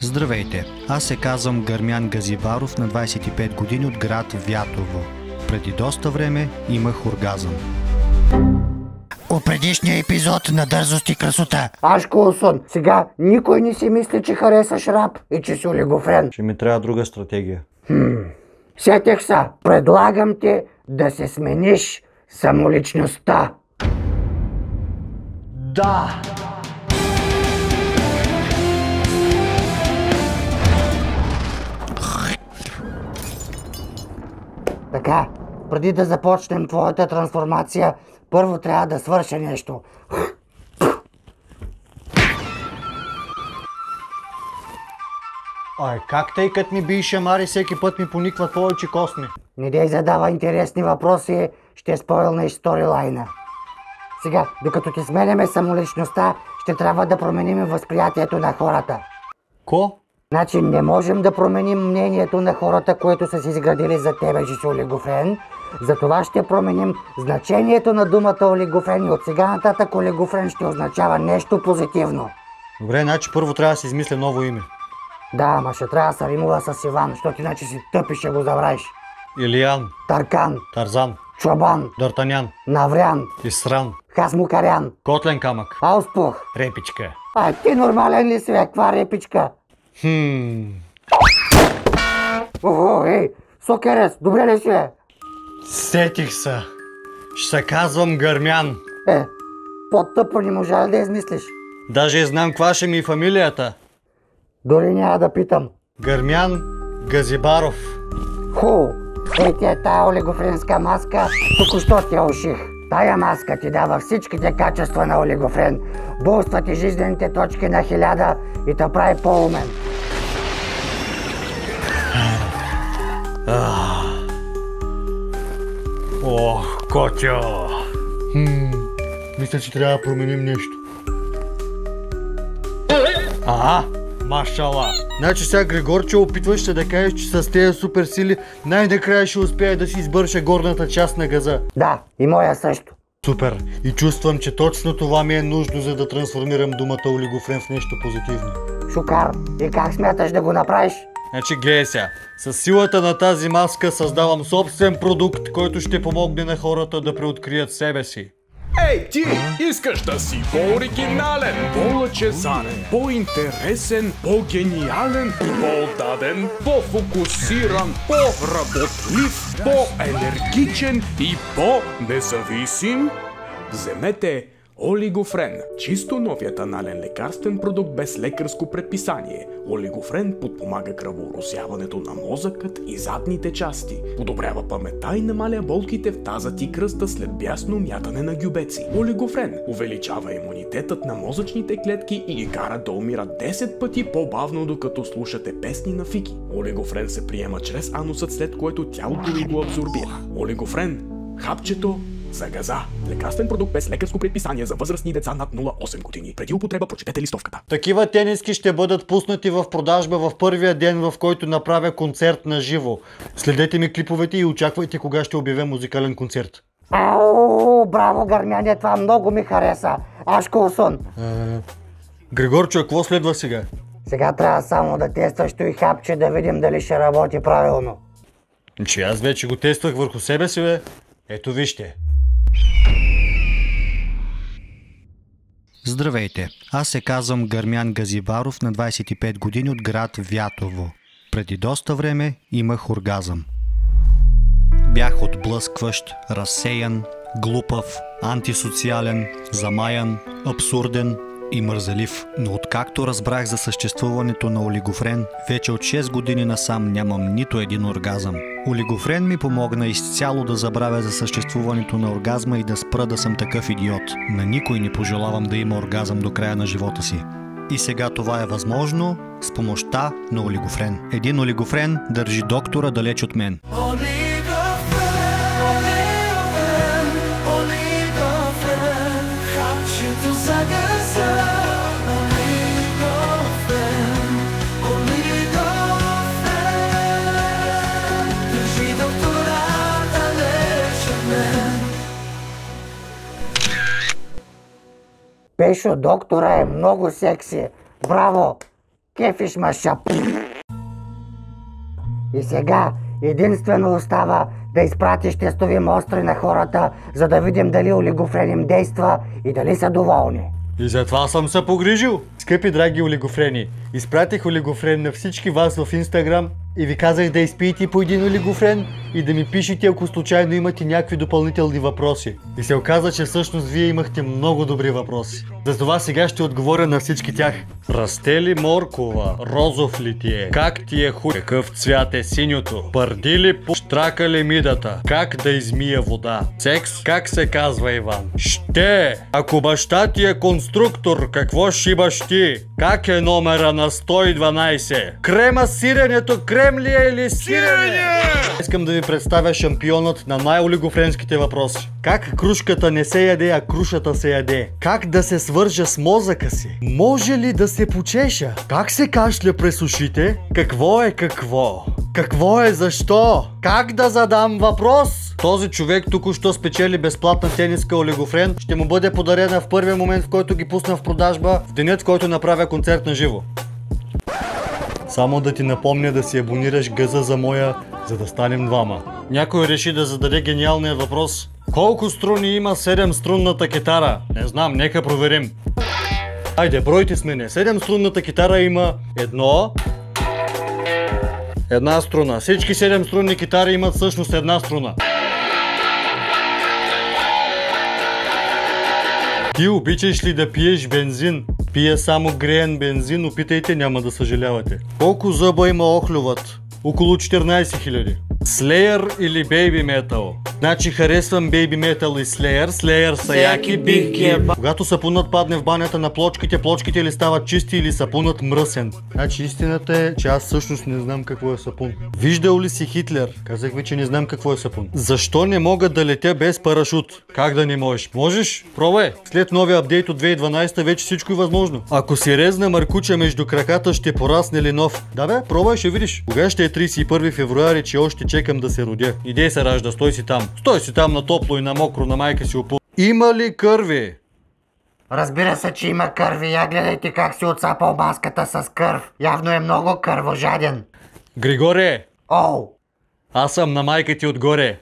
Здравейте, аз се казвам Гърмян Газибаров, на 25 години, от град Вятово. Преди доста време имах оргазъм. От предишния епизод на Дързост и красота. Ашко Осон, сега никой не си мисли, че харесаш рап и че си олигофрен. Ще ми трябва друга стратегия. Сетих се, предлагам ти да се смениш самоличността. Да! Така, преди да започнем твоята трансформация, първо трябва да свърша нещо. Ай, как тъй като ми би шамари, всеки път ми поникват повече косми? Не дей задава интересни въпроси, ще спойлнеш сторилайна. Сега, докато ти сменяме самоличността, ще трябва да променим възприятието на хората. Ко? Значи не можем да променим мнението на хората, които са си изградили за тебе, че си олигофрен. Затова ще променим значението на думата олигофрен и от сега нататък олигофрен ще означава нещо позитивно. Добре, значи първо трябва да си измисля ново име. Да, ама ще трябва да се римува с Иван, защото иначе си тъп и ще го забравиш. Илиян, Таркан, Тарзан, Чобан, Дартанян, Наврян, Исран, Хасмукарян, Котлен камък, Ауспух. Репичка. Ти нормален ли си, каква репичка? Охо, ей, Сокерес, добре ли си, бе? Сетих се. Ще се казвам Гърмян. По-тъпо не можа ли да измислиш? Даже знам каква ще ми е фамилията. Дори няма да питам. Гърмян Газибаров. Тая олигофренска маска, току-що ти я уших. Тая маска ти дава всичките качества на олигофрен, буства ти жизнените точки на 1000 и те прави по-умен. Ох, котя! Мисля, че трябва да променим нещо. Машала! Значи сега, Григорче, опитваш се да кажеш, че с тези супер сили най-накрая ще успея да си избърша горната част на газа. Да, и моя също. Супер! И чувствам, че точно това ми е нужно, за да трансформирам думата олигофрен в нещо позитивно. Шукар, и как смяташ да го направиш? Значи, гледай сега. С силата на тази маска създавам собствен продукт, който ще помогне на хората да преоткрият себе си. Ей, ти! Искаш да си по-оригинален, по-лъчезарен, по-интересен, по-гениален, по-отдаден, по-фокусиран, по-работлив, по-енергичен и по-независим? Вземете Олигофрен. Чисто новият анален лекарствен продукт без лекарско предписание. Олигофрен подпомага кръворозяването на мозъкът и задните части. Подобрява паметта и намаля болките в тазът и кръста след бясно мятане на гюбеци. Олигофрен увеличава имунитетът на мозъчните клетки и ги кара да умират 10 пъти по-бавно, докато слушате песни на Фики. Олигофрен се приема чрез анусът, след което тялото ви го абсорбира. Олигофрен. Хапчето за газа. Лекарствен продукт без лекарско предписание за възрастни деца над 0,8 години. Преди употреба прочетете листовката. Такива тениски ще бъдат пуснати в продажба в първия ден, в който направя концерт на живо. Следете ми клиповете и очаквайте кога ще обявя музикален концерт. Браво, Гърмяне, това много ми хареса. Ашко Осон. Григорчо, какво следва сега? Сега трябва само да тестваш той хапче, да видим дали ще работи правилно. Че аз вече го тествах върху себе си, бе. Ето вижте. Здравейте, аз се казвам Гърмян Газибаров, на 25 години, от град Вятово. Преди доста време имах оргазъм. Бях отблъскващ, разсеян, глупав, антисоциален, замаян, абсурден и мързелив. Но откакто разбрах за съществуването на олигофрен, вече от 6 години насам нямам нито един оргазъм. Олигофрен ми помогна изцяло да забравя за съществуването на оргазма и да спра да съм такъв идиот. На никой не пожелавам да има оргазъм до края на живота си. И сега това е възможно с помощта на олигофрен. Един олигофрен държи доктора далеч от мен. Пешо, доктора е много секси. Браво! Кефиш маша. И сега единствено остава да изпратиш тестови мостри на хората, за да видим дали олигофрен им действа и дали са доволни. И затова съм се погрижил. Скъпи драги олигофрени, изпратих олигофрен на всички вас в Инстаграм и ви казах да изпиете по един олигофрен и да ми пишете, ако случайно имате някакви допълнителни въпроси. И се оказа, че всъщност вие имахте много добри въпроси. Затова сега ще отговоря на всички тях. Расте ли моркова? Розов ли ти е? Как ти е хуй? Какъв цвят е синьото? Пърди ли по... Штрака ли мидата? Как да измия вода? Секс? Как се казва, Иван? Ще! Ако баща ти е конструктор, какво шибаш ти? Как е номера на 112? Крема сиренето, крем ли е или сирене? Искам да ви представя шампионът на най-олигофренските въпроси. Как крушката не се яде, а крушата се яде? Как да се свържа с мозъка си? Може ли да се почеша? Как се кашля през ушите? Какво е какво? Какво е защо? Как да задам въпрос? Този човек току-що спечели безплатна тениска олигофрен. Ще му бъде подарена в първия момент, в който ги пусна в продажба, в денят, в който направя концерт на живо. Само да ти напомня да си абонираш гъза за моя, за да станем двама. Някой реши да зададе гениалния въпрос: колко струни има 7-струнната китара? Не знам, нека проверим. Айде, бройте с мене. 7-струнната китара има една струна. Всички 7-струнни китари имат всъщност една струна. Ти обичаш ли да пиеш бензин? Пия само греен бензин, опитайте, няма да съжалявате. Колко зъба има охлювът? Около 14 000. Slayer или Baby Metal? Значи харесвам Baby Metal и Slayer. Slayer са яки, бих ги еба. Когато сапунът падне в банята на плочките ли стават чисти или сапунът мръсен? Значи истината е, че аз всъщност не знам какво е сапун. Виждал ли си Хитлер? Казах ви, че не знам какво е сапун. Защо не мога да летя без парашут? Как да не можеш? Можеш? Пробвай! След новия апдейт от 2012 вече всичко е възможно. Ако си резна маркуча между краката, ще порасне ли нов? Да бе, пробвай, ще видиш. Кога ще е 31 февруари, че още чекам да се родя? Идей се ражда, стой си там. Стой си там на топло и на мокро, на майка си опу. Има ли кърви? Разбира се, че има кърви. Я гледайте как си отцапал маската с кърв. Явно е много кървожаден. Григоре! Оу! Аз съм на майка ти отгоре.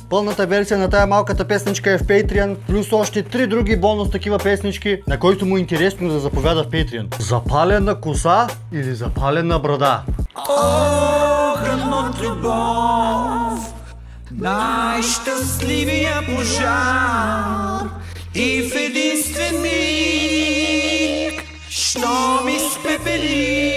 Пълната версия на тая малката песничка е в Patreon, плюс още 3 други бонус такива песнички, на който му е интересно да заповяда в Patreon. Запалена коса или запалена брада? Огън от любов, най-щастливия пожар, и в единствен миг, що ми спепели.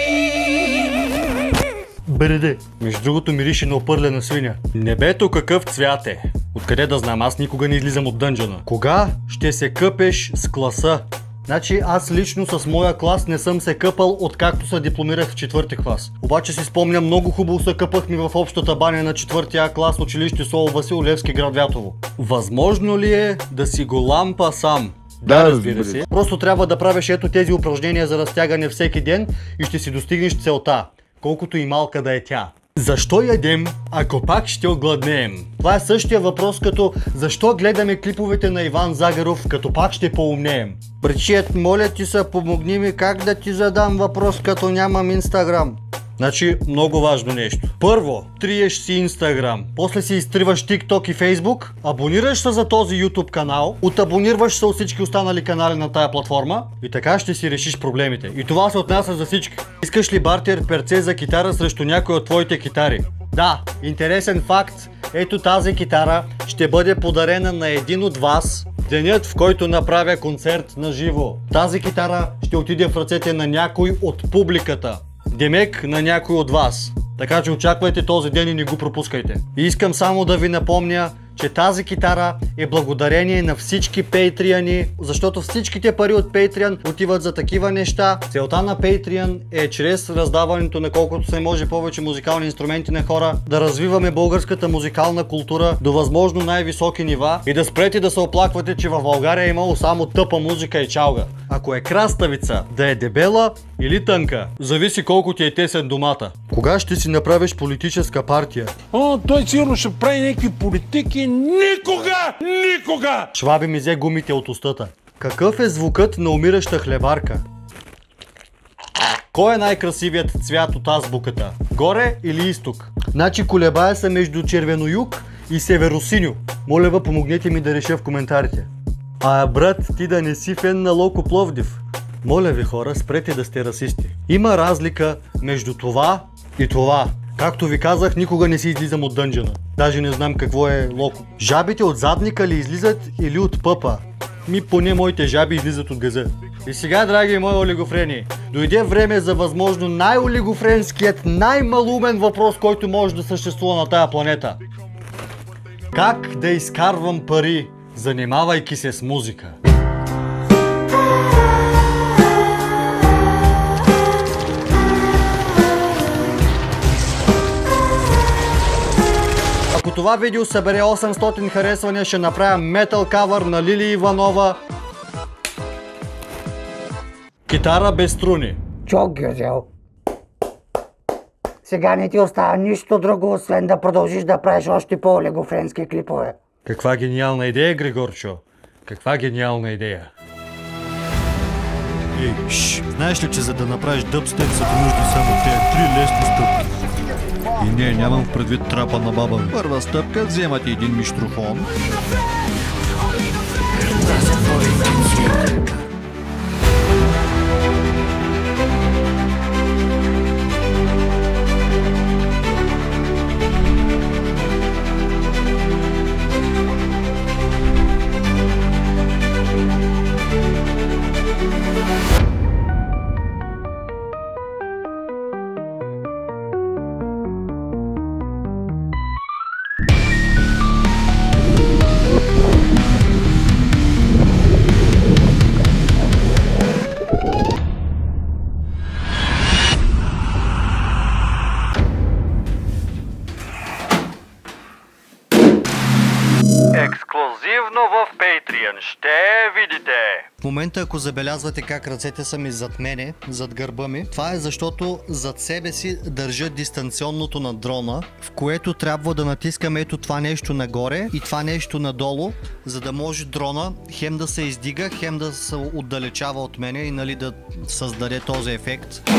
Бреде. Между другото мирише на опърлена свиня. Небето какъв цвят е? Откъде да знам, аз никога не излизам от дънджана. Кога ще се къпеш с класа? Значи аз лично с моя клас не съм се къпал, откакто се дипломирах в 4-ти клас. Обаче си спомням, много хубаво се къпахме в общата баня на 4-ти клас, училище Соло Васил Левски, град Вятово. Възможно ли е да си го лампа сам? Да, разбира се. Просто трябва да правиш ето тези упражнения за разтягане всеки ден и ще си достигнеш целта, колкото и малка да е тя. Защо ядем, ако пак ще огладнеем? Това е същия въпрос като защо гледаме клиповете на Иван Загаров, като пак ще поумнеем. Бричият, моля ти се, помогни ми как да ти задам въпрос, като нямам Инстаграм. Значи, много важно нещо. Първо, триеш си Инстаграм, после си изтриваш TikTok и Facebook, абонираш се за този YouTube канал, отабонираш се от всички останали канали на тая платформа и така ще си решиш проблемите. И това се отнася за всички. Искаш ли бартер перце за китара срещу някой от твоите китари? Да, интересен факт. Ето тази китара ще бъде подарена на един от вас денят, в който направя концерт на живо. Тази китара ще отиде в ръцете на някой от публиката. Демек на някой от вас. Така че очаквайте този ден и не го пропускайте. И искам само да ви напомня, че тази китара е благодарение на всички пейтриани, защото всичките пари от Patreon отиват за такива неща. Целта на Patreon е чрез раздаването на колкото се може повече музикални инструменти на хора да развиваме българската музикална култура до възможно най-високи нива и да спрете да се оплаквате, че в България е имало само тъпа музика и чалга. Ако е краставица, да е дебела или тънка, зависи колко ти е тесен домата. Кога ще си направиш политическа партия? Той сигурно ще прави някакви политики. Никога! Никога! Шваби ми взе гумите от устата. Какъв е звукът на умираща хлебарка? Кой е най-красивият цвят от азбуката? Горе или изток? Значи колебая се между червено-юг и северо-синьо. Моля ви, помогнете ми да реша в коментарите. Брат, ти да не си фен на Локо Пловдив. Моля ви хора, спрете да сте расисти. Има разлика между това и това. Както ви казах, никога не си излизам от дънжена. Даже не знам какво е Локо. Жабите от задника ли излизат или от пъпа? Поне моите жаби излизат от газа. И сега, драги мои олигофрени, дойде време за възможно най-олигофренският, най-малумен въпрос, който може да съществува на тая планета. Как да изкарвам пари, занимавайки се с музика? Ако това видео събере 800 харесвания, ще направя метал кавър на Лили Иванова. Китара без струни. Чок, Гюзел. Сега не ти остава нищо друго, освен да продължиш да правиш още по-олигофренски клипове. Каква гениална идея, Григорчо. Каква гениална идея. Знаеш ли, че за да направиш дъбстеп са ти нужни само тези 3 лесни стъпки? И не, нямам в предвид трапа на баба ми. Първа стъпка, вземате един миштрофон. Ексклузивно в Patreon. Ще видите. В момента, ако забелязвате как ръцете са ми зад мене, зад гърба ми, това е защото зад себе си държа дистанционното на дрона, в което трябва да натискам ето това нещо нагоре и това нещо надолу, за да може дрона хем да се издига, хем да се отдалечава от мене и да създаде този ефект.